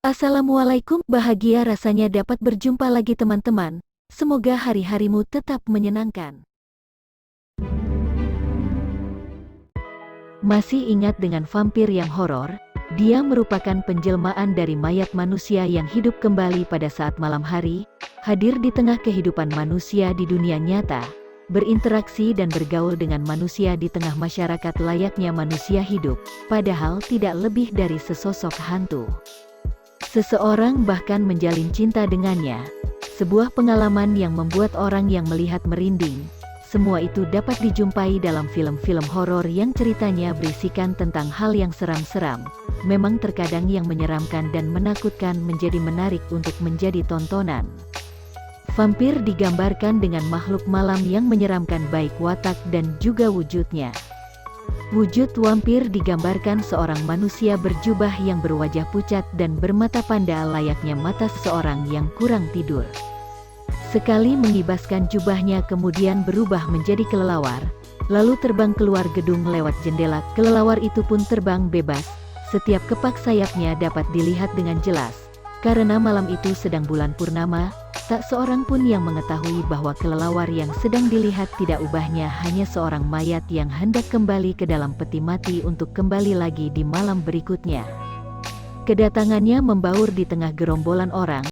Assalamualaikum, bahagia rasanya dapat berjumpa lagi teman-teman. Semoga hari-harimu tetap menyenangkan. Masih ingat dengan vampir yang horor? Dia merupakan penjelmaan dari mayat manusia yang hidup kembali pada saat malam hari, hadir di tengah kehidupan manusia di dunia nyata, berinteraksi dan bergaul dengan manusia di tengah masyarakat layaknya manusia hidup, padahal tidak lebih dari sesosok hantu. Seseorang bahkan menjalin cinta dengannya, sebuah pengalaman yang membuat orang yang melihat merinding. Semua itu dapat dijumpai dalam film-film horor yang ceritanya berisikan tentang hal yang seram-seram. Memang terkadang yang menyeramkan dan menakutkan menjadi menarik untuk menjadi tontonan. Vampir digambarkan dengan makhluk malam yang menyeramkan baik watak dan juga wujudnya. Wujud vampir digambarkan seorang manusia berjubah yang berwajah pucat dan bermata panda layaknya mata seseorang yang kurang tidur. Sekali mengibaskan jubahnya kemudian berubah menjadi kelelawar, lalu terbang keluar gedung lewat jendela. Kelelawar itu pun terbang bebas, setiap kepak sayapnya dapat dilihat dengan jelas. Karena malam itu sedang bulan purnama, tak seorang pun yang mengetahui bahwa kelelawar yang sedang dilihat tidak ubahnya hanya seorang mayat yang hendak kembali ke dalam peti mati untuk kembali lagi di malam berikutnya. Kedatangannya membaur di tengah gerombolan orang,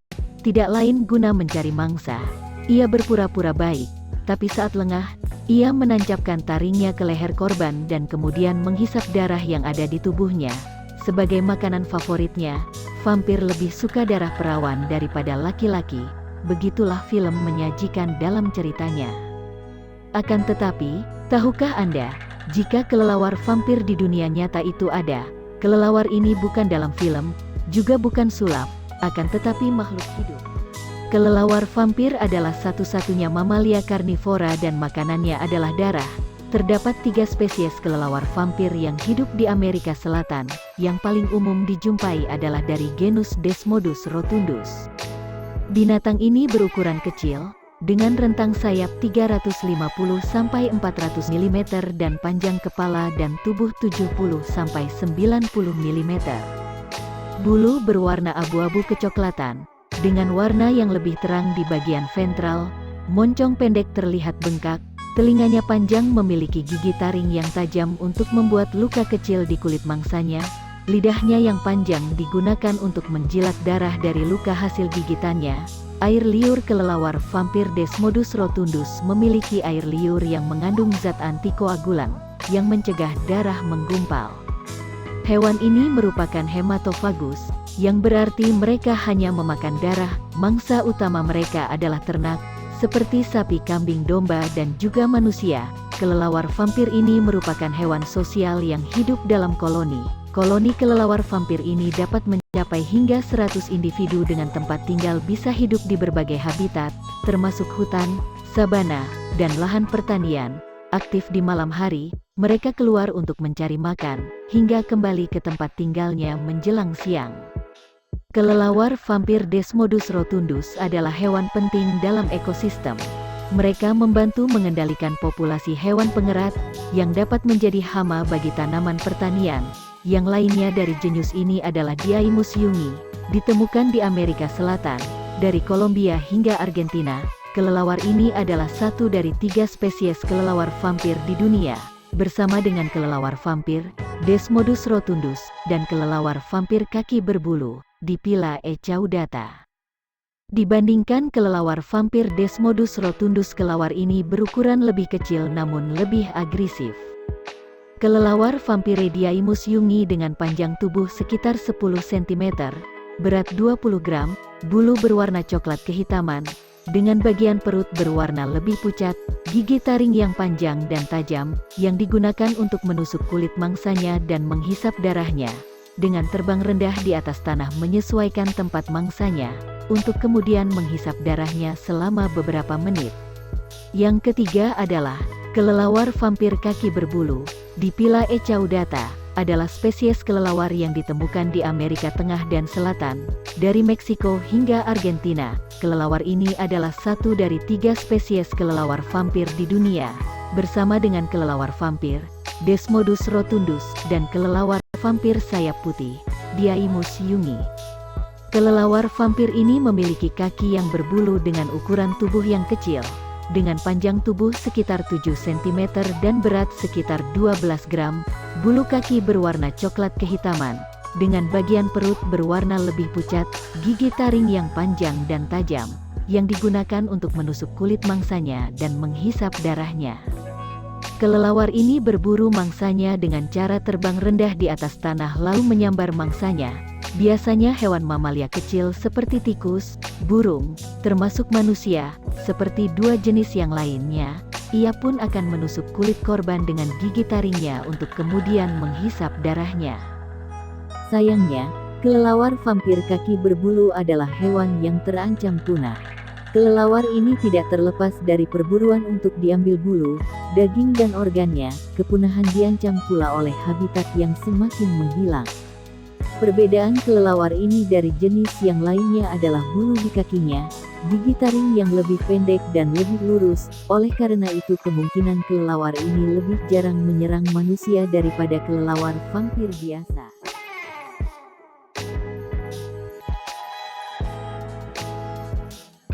tidak lain guna mencari mangsa. Ia berpura-pura baik, tapi saat lengah, ia menancapkan taringnya ke leher korban dan kemudian menghisap darah yang ada di tubuhnya. Sebagai makanan favoritnya, vampir lebih suka darah perawan daripada laki-laki. Begitulah film menyajikan dalam ceritanya. Akan tetapi, tahukah Anda, jika kelelawar vampir di dunia nyata itu ada, kelelawar ini bukan dalam film, juga bukan sulap, akan tetapi makhluk hidup. Kelelawar vampir adalah satu-satunya mamalia karnivora dan makanannya adalah darah. Terdapat 3 spesies kelelawar vampir yang hidup di Amerika Selatan. Yang paling umum dijumpai adalah dari genus Desmodus rotundus. Binatang ini berukuran kecil, dengan rentang sayap 350-400 mm dan panjang kepala dan tubuh 70-90 mm. Bulu berwarna abu-abu kecoklatan, dengan warna yang lebih terang di bagian ventral. Moncong pendek terlihat bengkak, telinganya panjang memiliki gigi taring yang tajam untuk membuat luka kecil di kulit mangsanya. Lidahnya yang panjang digunakan untuk menjilat darah dari luka hasil gigitannya. Air liur kelelawar vampir Desmodus rotundus memiliki air liur yang mengandung zat antikoagulan, yang mencegah darah menggumpal. Hewan ini merupakan hematofagus, yang berarti mereka hanya memakan darah. Mangsa utama mereka adalah ternak, seperti sapi, kambing, domba, dan juga manusia. Kelelawar vampir ini merupakan hewan sosial yang hidup dalam koloni. Koloni kelelawar vampir ini dapat mencapai hingga 100 individu dengan tempat tinggal bisa hidup di berbagai habitat, termasuk hutan, sabana, dan lahan pertanian. Aktif di malam hari, mereka keluar untuk mencari makan, hingga kembali ke tempat tinggalnya menjelang siang. Kelelawar vampir Desmodus rotundus adalah hewan penting dalam ekosistem. Mereka membantu mengendalikan populasi hewan pengerat, yang dapat menjadi hama bagi tanaman pertanian. Yang lainnya dari jenis ini adalah Diaimus yungi, ditemukan di Amerika Selatan, dari Kolombia hingga Argentina. Kelelawar ini adalah satu dari 3 spesies kelelawar vampir di dunia, bersama dengan kelelawar vampir Desmodus rotundus dan kelelawar vampir kaki berbulu, Dipila echaudata. Dibandingkan kelelawar vampir Desmodus rotundus, kelelawar ini berukuran lebih kecil namun lebih agresif. Kelelawar vampir Diaimus yungi dengan panjang tubuh sekitar 10 cm, berat 20 gram, bulu berwarna coklat kehitaman, dengan bagian perut berwarna lebih pucat, gigi taring yang panjang dan tajam, yang digunakan untuk menusuk kulit mangsanya dan menghisap darahnya, dengan terbang rendah di atas tanah menyesuaikan tempat mangsanya, untuk kemudian menghisap darahnya selama beberapa menit. Yang ketiga adalah kelelawar vampir kaki berbulu, Dipila echaudata, adalah spesies kelelawar yang ditemukan di Amerika Tengah dan Selatan, dari Meksiko hingga Argentina. Kelelawar ini adalah satu dari 3 spesies kelelawar vampir di dunia, bersama dengan kelelawar vampir Desmodus rotundus dan kelelawar vampir sayap putih, Diaimus yungi. Kelelawar vampir ini memiliki kaki yang berbulu dengan ukuran tubuh yang kecil, dengan panjang tubuh sekitar 7 cm dan berat sekitar 12 gram. Bulu kaki berwarna coklat kehitaman, dengan bagian perut berwarna lebih pucat, gigi taring yang panjang dan tajam, yang digunakan untuk menusuk kulit mangsanya dan menghisap darahnya. Kelelawar ini berburu mangsanya dengan cara terbang rendah di atas tanah lalu menyambar mangsanya. Biasanya hewan mamalia kecil seperti tikus, burung, termasuk manusia, seperti dua jenis yang lainnya. Ia pun akan menusuk kulit korban dengan gigi taringnya untuk kemudian menghisap darahnya. Sayangnya, kelelawar vampir kaki berbulu adalah hewan yang terancam punah. Kelelawar ini tidak terlepas dari perburuan untuk diambil bulu, daging dan organnya. Kepunahan diancam pula oleh habitat yang semakin menghilang. Perbedaan kelelawar ini dari jenis yang lainnya adalah bulu di kakinya, gigi taring yang lebih pendek dan lebih lurus. Oleh karena itu kemungkinan kelelawar ini lebih jarang menyerang manusia daripada kelelawar vampir biasa.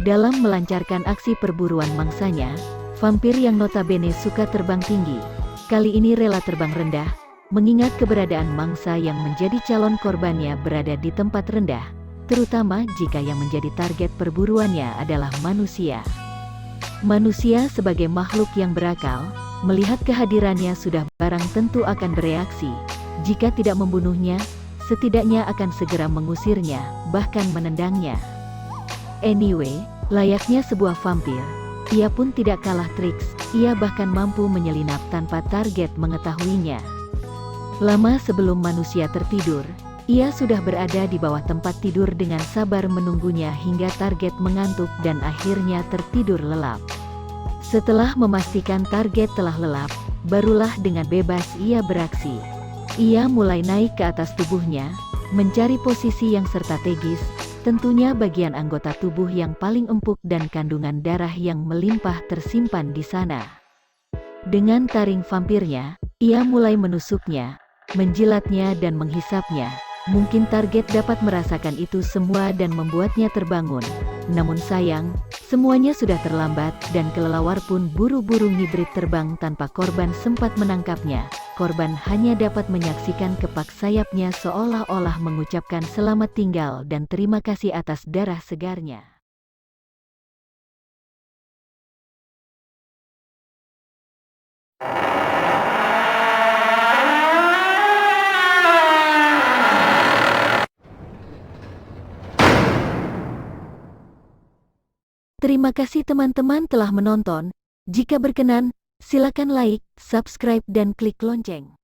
Dalam melancarkan aksi perburuan mangsanya, vampir yang notabene suka terbang tinggi, kali ini rela terbang rendah, mengingat keberadaan mangsa yang menjadi calon korbannya berada di tempat rendah, terutama jika yang menjadi target perburuannya adalah manusia. Manusia sebagai makhluk yang berakal, melihat kehadirannya sudah barang tentu akan bereaksi. Jika tidak membunuhnya, setidaknya akan segera mengusirnya, bahkan menendangnya. Anyway, layaknya sebuah vampir, ia pun tidak kalah triks, ia bahkan mampu menyelinap tanpa target mengetahuinya. Lama sebelum manusia tertidur, ia sudah berada di bawah tempat tidur dengan sabar menunggunya hingga target mengantuk dan akhirnya tertidur lelap. Setelah memastikan target telah lelap, barulah dengan bebas ia beraksi. Ia mulai naik ke atas tubuhnya, mencari posisi yang strategis, tentunya bagian anggota tubuh yang paling empuk dan kandungan darah yang melimpah tersimpan di sana. Dengan taring vampirnya, ia mulai menusuknya, menjilatnya dan menghisapnya. Mungkin target dapat merasakan itu semua dan membuatnya terbangun. Namun sayang, semuanya sudah terlambat dan kelelawar pun buru-buru ngibrit terbang tanpa korban sempat menangkapnya. Korban hanya dapat menyaksikan kepak sayapnya seolah-olah mengucapkan selamat tinggal dan terima kasih atas darah segarnya. Terima kasih teman-teman telah menonton. Jika berkenan, silakan like, subscribe dan klik lonceng.